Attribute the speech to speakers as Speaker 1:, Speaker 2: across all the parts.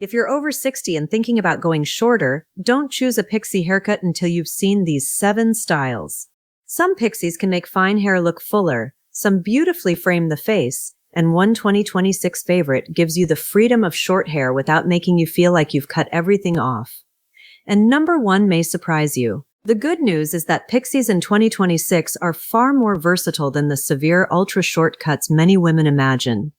Speaker 1: If you're over 60 and thinking about going shorter, don't choose a pixie haircut until you've seen these 7 styles. Some pixies can make fine hair look fuller, some beautifully frame the face, and one 2026 favorite gives you the freedom of short hair without making you feel like you've cut everything off. And number 1 may surprise you. The good news is that pixies in 2026 are far more versatile than the severe ultra-short cuts many women imagine.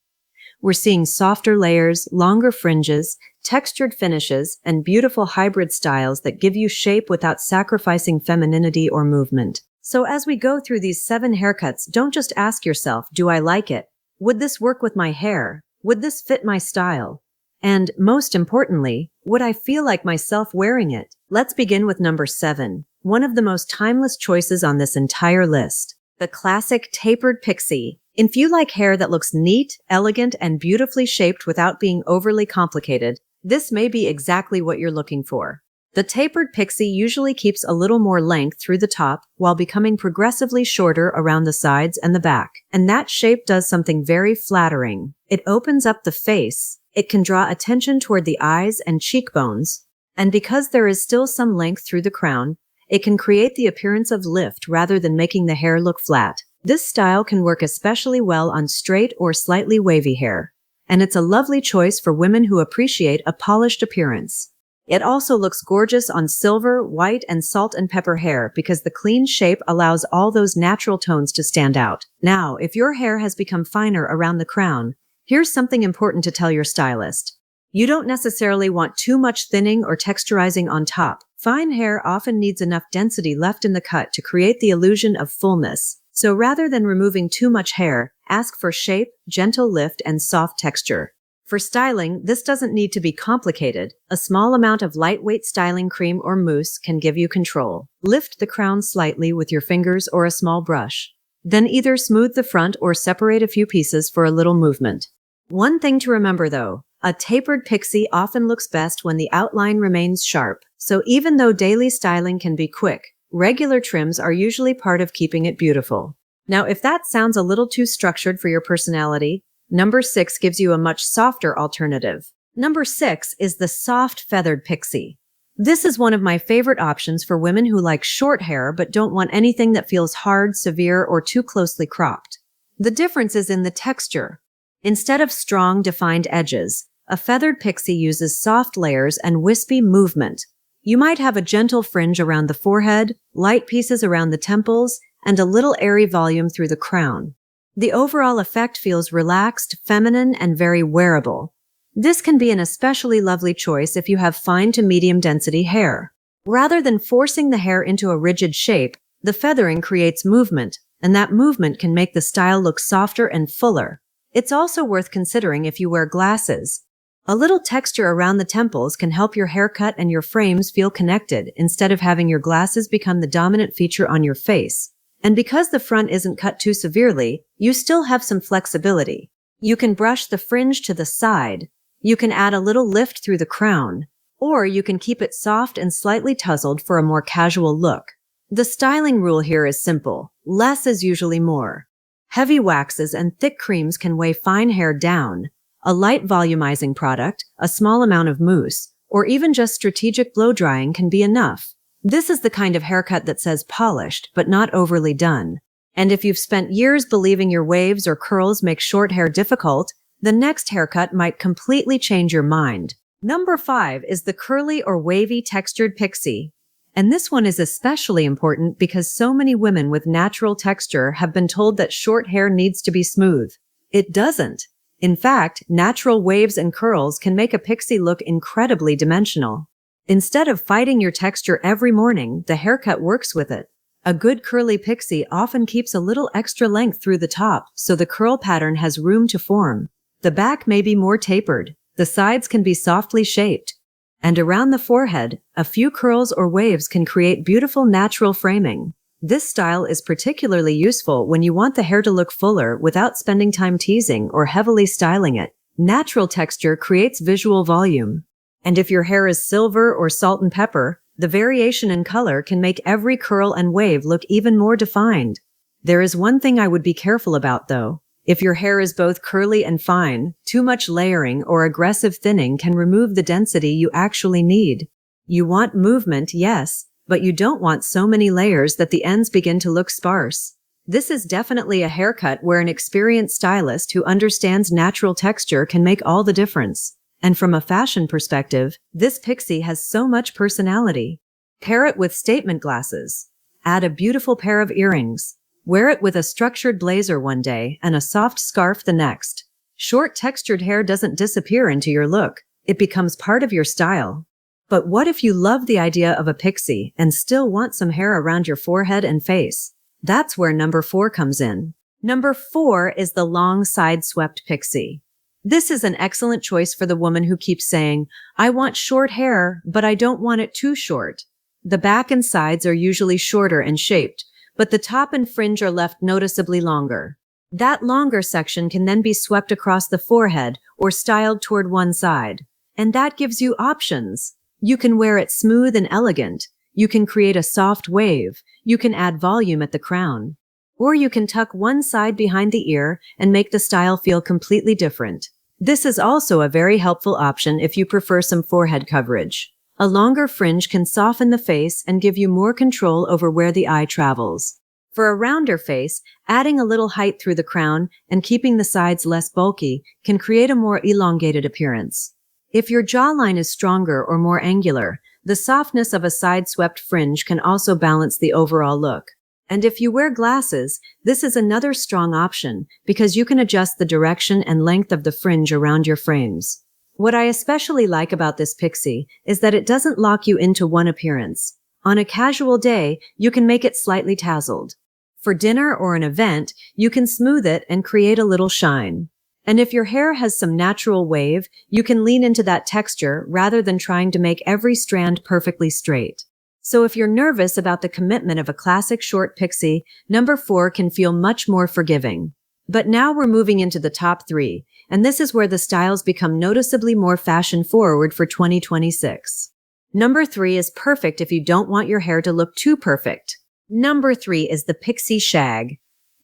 Speaker 1: We're seeing softer layers, longer fringes, textured finishes, and beautiful hybrid styles that give you shape without sacrificing femininity or movement. So as we go through these 7 haircuts, don't just ask yourself, do I like it? Would this work with my hair? Would this fit my style? And most importantly, would I feel like myself wearing it? Let's begin with number 7, one of the most timeless choices on this entire list. The classic tapered pixie. If you like hair that looks neat, elegant, and beautifully shaped without being overly complicated, this may be exactly what you're looking for. The tapered pixie usually keeps a little more length through the top while becoming progressively shorter around the sides and the back. And that shape does something very flattering. It opens up the face. It can draw attention toward the eyes and cheekbones. And because there is still some length through the crown, it can create the appearance of lift rather than making the hair look flat. This style can work especially well on straight or slightly wavy hair. And it's a lovely choice for women who appreciate a polished appearance. It also looks gorgeous on silver, white, and salt and pepper hair because the clean shape allows all those natural tones to stand out. Now, if your hair has become finer around the crown, here's something important to tell your stylist. You don't necessarily want too much thinning or texturizing on top. Fine hair often needs enough density left in the cut to create the illusion of fullness. So rather than removing too much hair, ask for shape, gentle lift, and soft texture. For styling, this doesn't need to be complicated. A small amount of lightweight styling cream or mousse can give you control. Lift the crown slightly with your fingers or a small brush. Then either smooth the front or separate a few pieces for a little movement. One thing to remember though, a tapered pixie often looks best when the outline remains sharp. So even though daily styling can be quick, regular trims are usually part of keeping it beautiful. Now, if that sounds a little too structured for your personality, number 6 gives you a much softer alternative. Number 6 is the soft feathered pixie. This is one of my favorite options for women who like short hair but don't want anything that feels hard, severe, or too closely cropped. The difference is in the texture. Instead of strong, defined edges, a feathered pixie uses soft layers and wispy movement. You might have a gentle fringe around the forehead, light pieces around the temples, and a little airy volume through the crown. The overall effect feels relaxed, feminine, and very wearable. This can be an especially lovely choice if you have fine to medium density hair. Rather than forcing the hair into a rigid shape, the feathering creates movement, and that movement can make the style look softer and fuller. It's also worth considering if you wear glasses. A little texture around the temples can help your haircut and your frames feel connected instead of having your glasses become the dominant feature on your face. And because the front isn't cut too severely, you still have some flexibility. You can brush the fringe to the side, you can add a little lift through the crown, or you can keep it soft and slightly tousled for a more casual look. The styling rule here is simple. Less is usually more. Heavy waxes and thick creams can weigh fine hair down. A light volumizing product, a small amount of mousse, or even just strategic blow drying can be enough. This is the kind of haircut that says polished, but not overly done. And if you've spent years believing your waves or curls make short hair difficult, the next haircut might completely change your mind. Number 5 is the curly or wavy textured pixie. And this one is especially important because so many women with natural texture have been told that short hair needs to be smooth. It doesn't. In fact, natural waves and curls can make a pixie look incredibly dimensional. Instead of fighting your texture every morning, the haircut works with it. A good curly pixie often keeps a little extra length through the top, so the curl pattern has room to form. The back may be more tapered. The sides can be softly shaped. And around the forehead, a few curls or waves can create beautiful natural framing. This style is particularly useful when you want the hair to look fuller without spending time teasing or heavily styling it. Natural texture creates visual volume. And if your hair is silver or salt and pepper, the variation in color can make every curl and wave look even more defined. There is one thing I would be careful about though. If your hair is both curly and fine, too much layering or aggressive thinning can remove the density you actually need. You want movement, yes, but you don't want so many layers that the ends begin to look sparse. This is definitely a haircut where an experienced stylist who understands natural texture can make all the difference. And from a fashion perspective, this pixie has so much personality. Pair it with statement glasses. Add a beautiful pair of earrings. Wear it with a structured blazer one day and a soft scarf the next. Short textured hair doesn't disappear into your look. It becomes part of your style. But what if you love the idea of a pixie and still want some hair around your forehead and face? That's where number 4 comes in. Number 4 is the long side-swept pixie. This is an excellent choice for the woman who keeps saying, "I want short hair, but I don't want it too short." The back and sides are usually shorter and shaped, but the top and fringe are left noticeably longer. That longer section can then be swept across the forehead or styled toward one side. And that gives you options. You can wear it smooth and elegant. You can create a soft wave. You can add volume at the crown. Or you can tuck one side behind the ear and make the style feel completely different. This is also a very helpful option if you prefer some forehead coverage. A longer fringe can soften the face and give you more control over where the eye travels. For a rounder face, adding a little height through the crown and keeping the sides less bulky can create a more elongated appearance. If your jawline is stronger or more angular, the softness of a side-swept fringe can also balance the overall look. And if you wear glasses, this is another strong option because you can adjust the direction and length of the fringe around your frames. What I especially like about this pixie is that it doesn't lock you into one appearance. On a casual day, you can make it slightly tousled. For dinner or an event, you can smooth it and create a little shine. And if your hair has some natural wave, you can lean into that texture rather than trying to make every strand perfectly straight. So if you're nervous about the commitment of a classic short pixie, number 4 can feel much more forgiving. But now we're moving into the top 3, and this is where the styles become noticeably more fashion-forward for 2026. Number 3 is perfect if you don't want your hair to look too perfect. Number 3 is the pixie shag.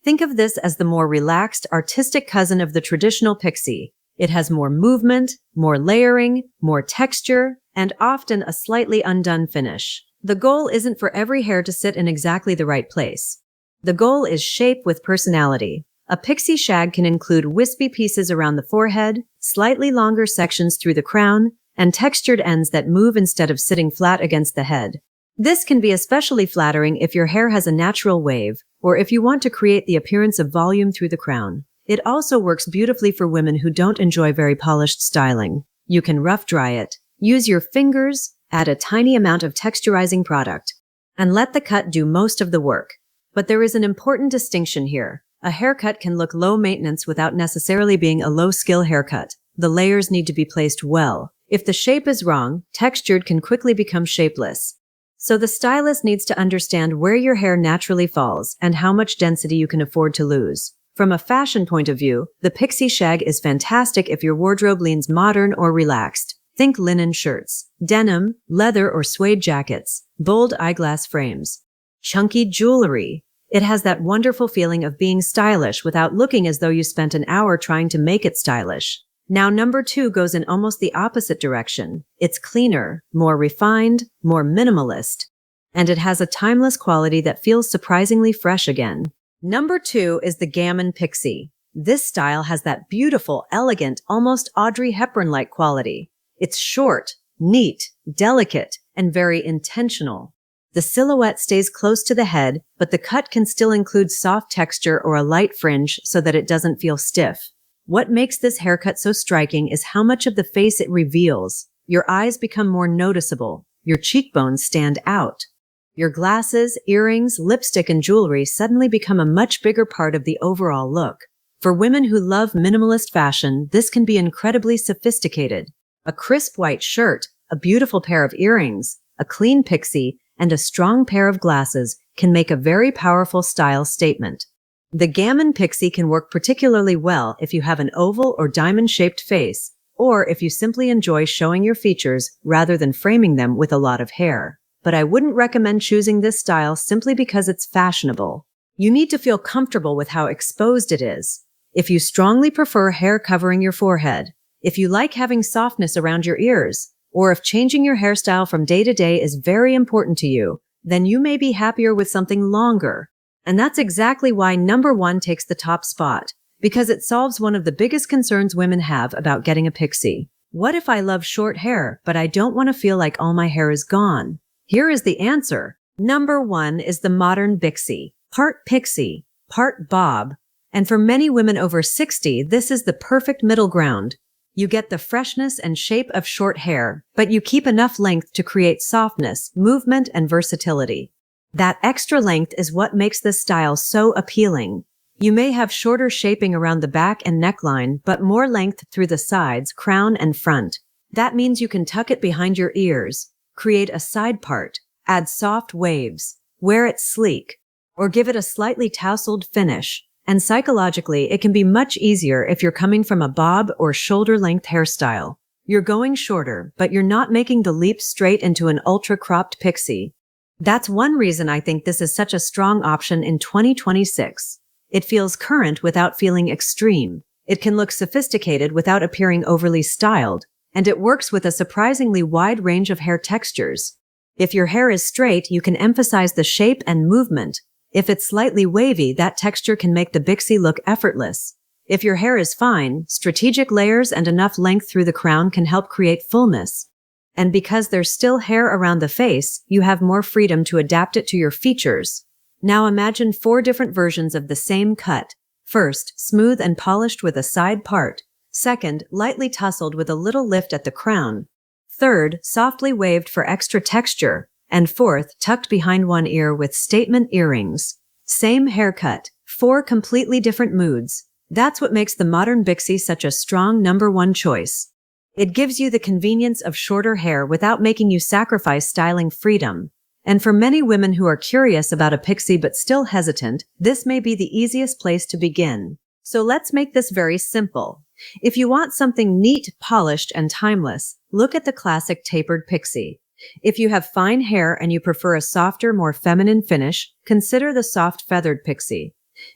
Speaker 1: Think of this as the more relaxed, artistic cousin of the traditional pixie. It has more movement, more layering, more texture, and often a slightly undone finish. The goal isn't for every hair to sit in exactly the right place. The goal is shape with personality. A pixie shag can include wispy pieces around the forehead, slightly longer sections through the crown, and textured ends that move instead of sitting flat against the head. This can be especially flattering if your hair has a natural wave, or if you want to create the appearance of volume through the crown. It also works beautifully for women who don't enjoy very polished styling. You can rough dry it, use your fingers, add a tiny amount of texturizing product, and let the cut do most of the work. But there is an important distinction here. A haircut can look low maintenance without necessarily being a low-skill haircut. The layers need to be placed well. If the shape is wrong, textured can quickly become shapeless. So the stylist needs to understand where your hair naturally falls and how much density you can afford to lose. From a fashion point of view, the pixie shag is fantastic if your wardrobe leans modern or relaxed. Think linen shirts, denim, leather or suede jackets, bold eyeglass frames, chunky jewelry. It has that wonderful feeling of being stylish without looking as though you spent an hour trying to make it stylish. Now number 2 goes in almost the opposite direction. It's cleaner, more refined, more minimalist, and it has a timeless quality that feels surprisingly fresh again. Number 2 is the gamin pixie. This style has that beautiful, elegant, almost Audrey Hepburn-like quality. It's short, neat, delicate, and very intentional. The silhouette stays close to the head, but the cut can still include soft texture or a light fringe so that it doesn't feel stiff. What makes this haircut so striking is how much of the face it reveals. Your eyes become more noticeable. Your cheekbones stand out. Your glasses, earrings, lipstick, and jewelry suddenly become a much bigger part of the overall look. For women who love minimalist fashion, this can be incredibly sophisticated. A crisp white shirt, a beautiful pair of earrings, a clean pixie, and a strong pair of glasses can make a very powerful style statement. The gamin pixie can work particularly well if you have an oval or diamond-shaped face, or if you simply enjoy showing your features rather than framing them with a lot of hair. But I wouldn't recommend choosing this style simply because it's fashionable. You need to feel comfortable with how exposed it is. If you strongly prefer hair covering your forehead, if you like having softness around your ears, or if changing your hairstyle from day to day is very important to you, then you may be happier with something longer. And that's exactly why number 1 takes the top spot, because it solves one of the biggest concerns women have about getting a pixie. What if I love short hair, but I don't want to feel like all my hair is gone? Here is the answer. Number 1 is the modern bixie, part pixie, part bob. And for many women over 60, this is the perfect middle ground. You get the freshness and shape of short hair, but you keep enough length to create softness, movement, and versatility. That extra length is what makes this style so appealing. You may have shorter shaping around the back and neckline, but more length through the sides, crown, and front. That means you can tuck it behind your ears, create a side part, add soft waves, wear it sleek, or give it a slightly tousled finish. And psychologically, it can be much easier if you're coming from a bob or shoulder-length hairstyle. You're going shorter, but you're not making the leap straight into an ultra-cropped pixie. That's one reason I think this is such a strong option in 2026. It feels current without feeling extreme. It can look sophisticated without appearing overly styled, and it works with a surprisingly wide range of hair textures. If your hair is straight, you can emphasize the shape and movement. If it's slightly wavy, that texture can make the bixie look effortless. If your hair is fine, strategic layers and enough length through the crown can help create fullness. And because there's still hair around the face, you have more freedom to adapt it to your features. Now imagine 4 different versions of the same cut. First, smooth and polished with a side part. Second, lightly tousled with a little lift at the crown. Third, softly waved for extra texture. And fourth, tucked behind one ear with statement earrings. Same haircut, 4 completely different moods. That's what makes the modern bixie such a strong number 1 choice. It gives you the convenience of shorter hair without making you sacrifice styling freedom. And for many women who are curious about a pixie but still hesitant, this may be the easiest place to begin. So let's make this very simple. If you want something neat, polished, and timeless, look at the classic tapered pixie. If you have fine hair and you prefer a softer, more feminine finish, consider the soft feathered pixie.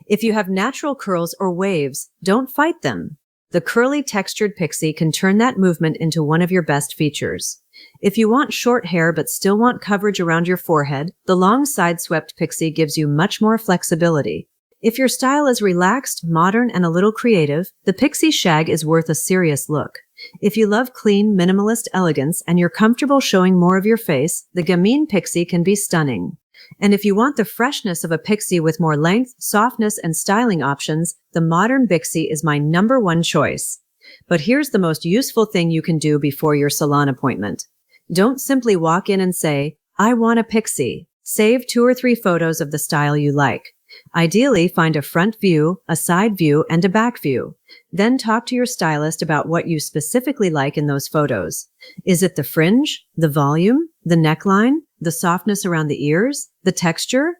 Speaker 1: If you have natural curls or waves, don't fight them. The curly textured pixie can turn that movement into one of your best features. If you want short hair but still want coverage around your forehead, the long side-swept pixie gives you much more flexibility. If your style is relaxed, modern, and a little creative, the pixie shag is worth a serious look. If you love clean, minimalist elegance and you're comfortable showing more of your face, the gamin pixie can be stunning. And if you want the freshness of a pixie with more length, softness, and styling options, the modern bixie is my number 1 choice. But here's the most useful thing you can do before your salon appointment. Don't simply walk in and say, "I want a pixie." Save 2 or 3 photos of the style you like. Ideally, find a front view, a side view, and a back view. Then talk to your stylist about what you specifically like in those photos. Is it the fringe, the volume, the neckline, the softness around the ears, the texture?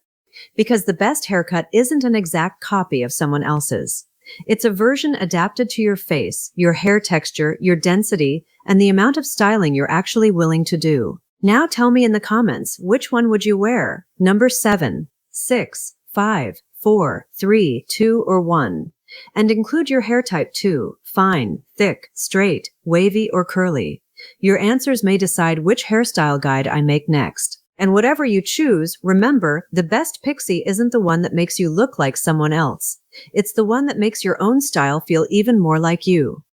Speaker 1: Because the best haircut isn't an exact copy of someone else's. It's a version adapted to your face, your hair texture, your density, and the amount of styling you're actually willing to do. Now tell me in the comments, which one would you wear? Number 7, 6, 5, 4, 3, 2, or 1. And include your hair type too: fine, thick, straight, wavy, or curly. Your answers may decide which hairstyle guide I make next. And whatever you choose, remember, the best pixie isn't the one that makes you look like someone else. It's the one that makes your own style feel even more like you.